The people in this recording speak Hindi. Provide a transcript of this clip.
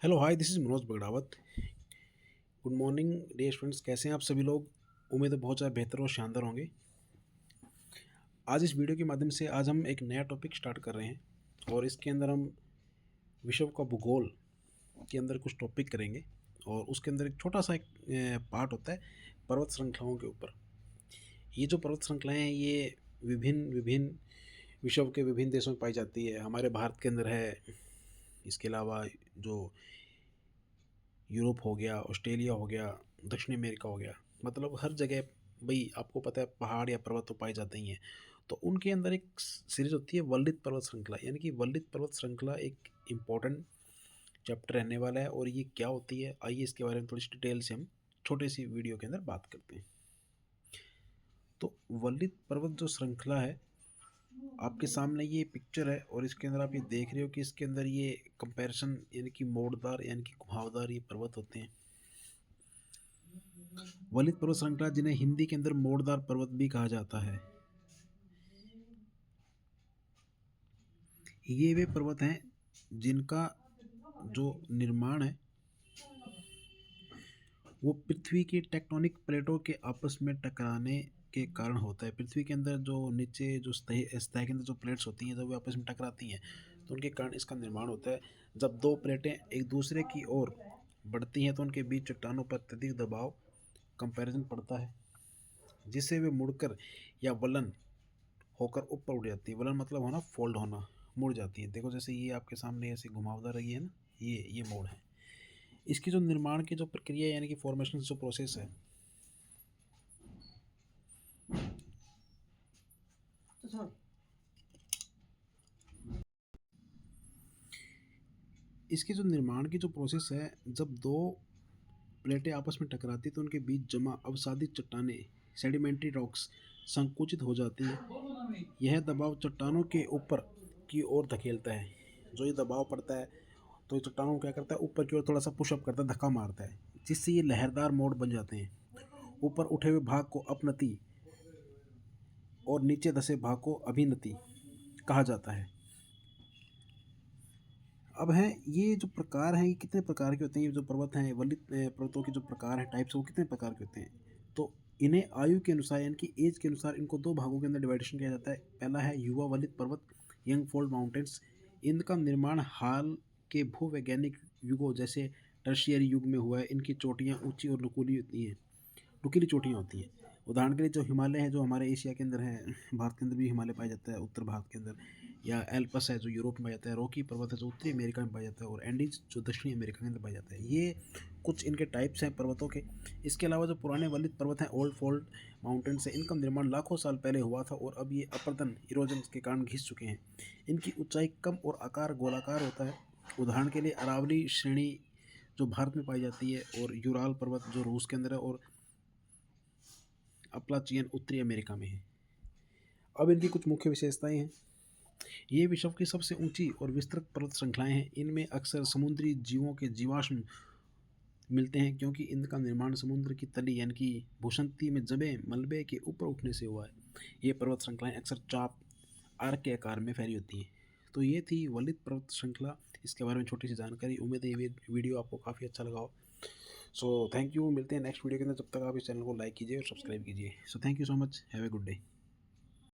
Hello hi, this is Manoj Bagdawat. Good morning dear students, कैसे हैं आप सभी लोग। उम्मीद है बहुत ज़्यादा बेहतर और शानदार होंगे। आज इस वीडियो के माध्यम से आज हम एक नया टॉपिक स्टार्ट कर रहे हैं और इसके अंदर हम विश्व का भूगोल के अंदर कुछ टॉपिक करेंगे। और उसके अंदर एक छोटा सा एक पार्ट होता है पर्वत श्रृंखलाओं के ऊपर। ये जो पर्वत श्रृंखलाएँ हैं ये विभिन्न विभिन्न विश्व के विभिन्न देशों में पाई जाती है। हमारे भारत के अंदर है, इसके अलावा जो यूरोप हो गया, ऑस्ट्रेलिया हो गया, दक्षिण अमेरिका हो गया, मतलब हर जगह भाई आपको पता है पहाड़ या पर्वत तो पाए जाते ही हैं। तो उनके अंदर एक सीरीज होती है वल्लित पर्वत श्रृंखला, यानी कि वल्लित पर्वत श्रृंखला एक इम्पॉर्टेंट चैप्टर रहने वाला है। और ये क्या होती है, आइए इसके बारे में थोड़ी सी डिटेल से हम छोटे सी वीडियो के अंदर बात करते हैं। तो वल्लित पर्वत जो श्रृंखला है, आपके सामने ये पिक्चर है और इसके अंदर आप ये देख रहे हो कि इसके अंदर ये कंपैरिजन यानी कि मोड़दार यानी कि घुमावदार ये पर्वत होते हैं। वलित पर्वत श्रृंखला जिन्हें हिंदी के अंदर मोड़दार पर्वत भी कहा जाता है, ये वे पर्वत हैं जिनका जो निर्माण है वो पृथ्वी की टेक्टोनिक प्लेटों के आपस में टकराने के कारण होता है। पृथ्वी के अंदर जो नीचे जो सतह के अंदर जो प्लेट्स होती हैं, जब वे आपस में टकराती हैं तो उनके कारण इसका निर्माण होता है। जब दो प्लेटें एक दूसरे की ओर बढ़ती हैं तो उनके बीच चट्टानों पर अत्यधिक दबाव कंपैरिजन पड़ता है, जिससे वे मुड़कर या वलन होकर ऊपर उठ जाती है। वलन मतलब होना, फोल्ड होना, मुड़ जाती है। देखो जैसे ये आपके सामने ऐसे घुमावदार रही है ना, ये मोड़ है। इसकी जो निर्माण की जो प्रक्रिया यानी कि फॉर्मेशन जो प्रोसेस है, इसके जो निर्माण की जो प्रोसेस है, जब दो प्लेटें आपस में टकराती तो उनके बीच जमा अवसादित चट्टानें सेडिमेंट्री रॉक्स संकुचित हो जाती हैं। यह दबाव चट्टानों के ऊपर की ओर धकेलता है। जो ये दबाव पड़ता है तो ये चट्टानों को क्या करता है, ऊपर की ओर थोड़ा सा पुशअप करता है, धक्का मारता है, जिससे ये लहरदार मोड़ बन जाते हैं। ऊपर उठे हुए भाग को अपनति और नीचे धसे भाग को अभिनति कहा जाता है। अब हैं ये जो प्रकार हैं, ये कितने प्रकार के होते हैं। ये जो पर्वत हैं, वलित पर्वतों के जो प्रकार हैं, टाइप्स, वो कितने प्रकार के होते हैं। तो इन्हें आयु के अनुसार यानी कि एज के अनुसार इनको दो भागों के अंदर डिवाइडेशन किया जाता है। पहला है युवा वलित पर्वत, यंग फोल्ड माउंटेन्स। इनका निर्माण हाल के भूवैज्ञानिक युगों जैसे टर्शियरी युग में हुआ है। इनकी चोटियाँ ऊंची और नुकीली होती हैं, नुकीली चोटियाँ होती हैं। उदाहरण के लिए जो हिमालय है, जो हमारे एशिया के अंदर है, भारत के अंदर भी हिमालय पाया जाता है उत्तर भारत के अंदर, या एल्पस है जो यूरोप में पाया जाता है, रॉकी पर्वत है जो उत्तरी अमेरिका में पाया जाता है, और एंडीज जो दक्षिणी अमेरिका के अंदर पाया जाता है। ये कुछ इनके टाइप्स हैं पर्वतों के। इसके अलावा जो पुराने वलित पर्वत हैं, ओल्ड फोल्ड माउंटेन्स है, इनका निर्माण लाखों साल पहले हुआ था और अब ये अपर्दन इरोजन के कारण घिस चुके हैं। इनकी ऊंचाई कम और आकार गोलाकार होता है। उदाहरण के लिए अरावली श्रेणी जो भारत में पाई जाती है, और यूराल पर्वत जो रूस के अंदर है, और अपलाचियन उत्तरी अमेरिका में है। अब इनकी कुछ मुख्य विशेषताएं हैं। ये विश्व की सबसे ऊंची और विस्तृत पर्वत श्रृंखलाएं हैं। इनमें अक्सर समुद्री जीवों के जीवाश्म मिलते हैं, क्योंकि इनका निर्माण समुद्र की तली यानी कि भूषंती में जमे मलबे के ऊपर उठने से हुआ है। ये पर्वत श्रृंखलाएं अक्सर चाप आर्क के आकार में फैली होती हैं। तो ये थी वलित पर्वत श्रृंखला, इसके बारे में छोटी सी जानकारी। उम्मीद है ये वीडियो आपको काफ़ी अच्छा लगा हो। सो थैंक यू, मिलते हैं नेक्स्ट वीडियो के अंदर। जब तक आप इस चैनल को लाइक कीजिए और सब्सक्राइब कीजिए। So thank you so much, have a good day.